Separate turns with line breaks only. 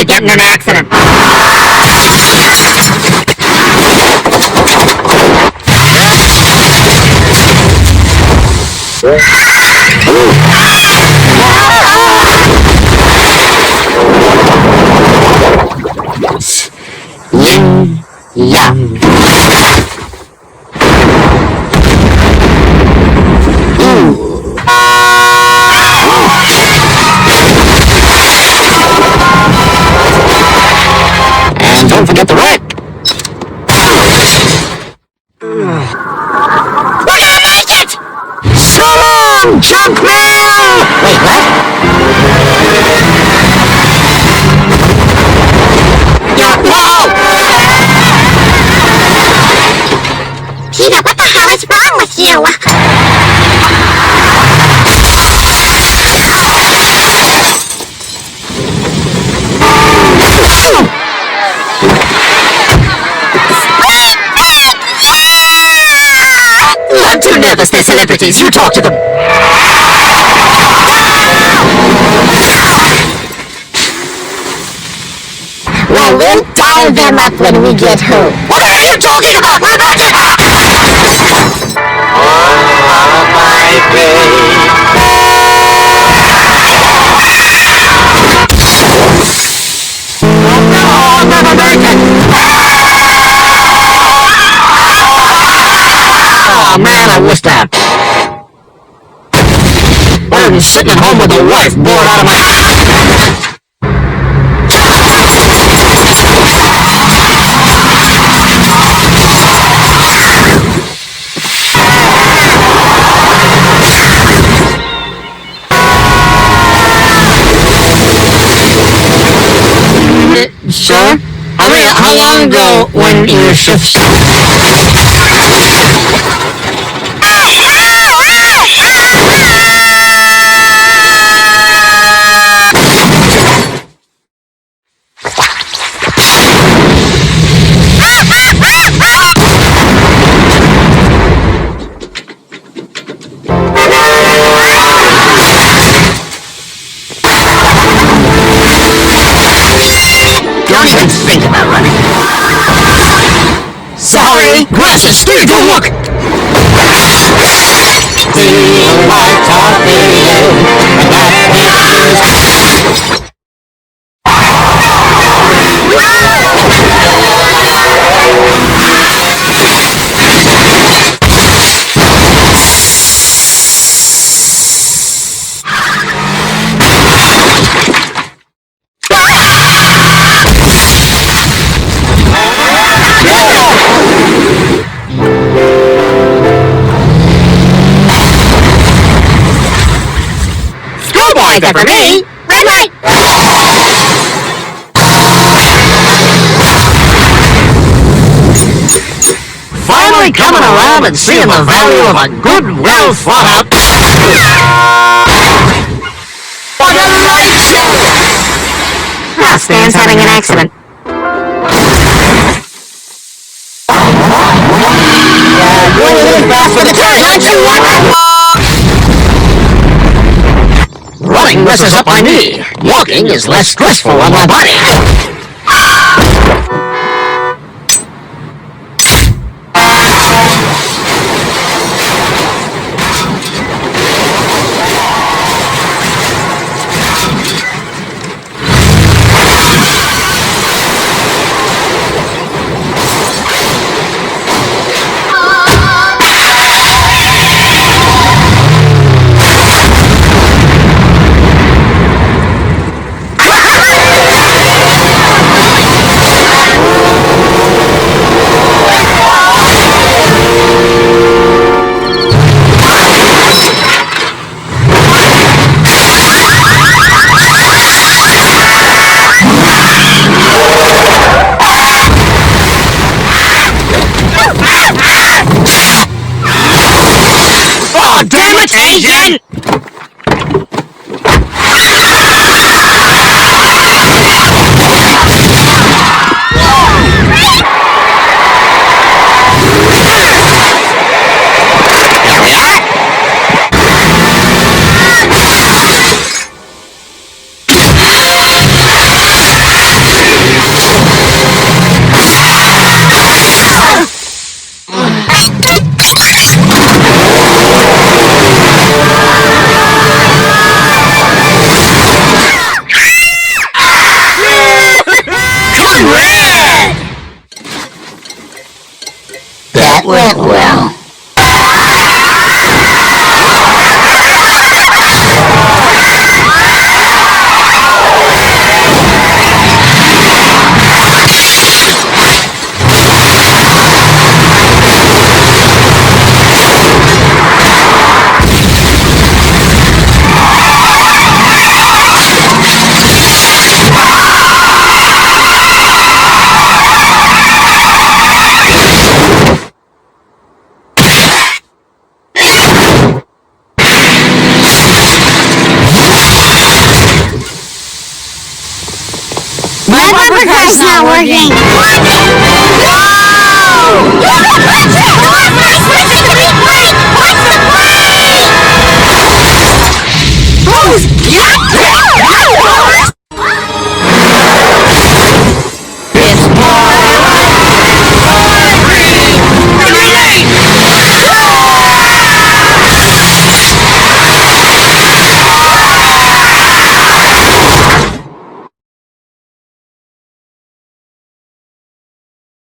get in an accident. Yin yang. And don't forget the wreck. We're gonna make it! So long, junk mail! Wait, what? Whoa! Peter, what the hell is wrong with you? I'm too nervous, they're celebrities. You talk to them. Well, we'll dial them up when we get home. What are you talking about? We're about to... Oh, my baby. Oh, no, I'm never making Oh, man, I wish that. Better than sitting at home with a wife bored out of my... Sir? How long ago when your shift... Don't even think about running. Sorry! Glasses! Steve, don't look! Feel like talking to you, and that Schoolboys are for me! Red light! Finally coming around and seeing the value of a good, well thought out... What a light show! Ah, Stan's having an accident. Going a little fast for the turn, aren't you? Running messes up my knee. Walking is less stressful on my body.
My bumper car's not working.
No!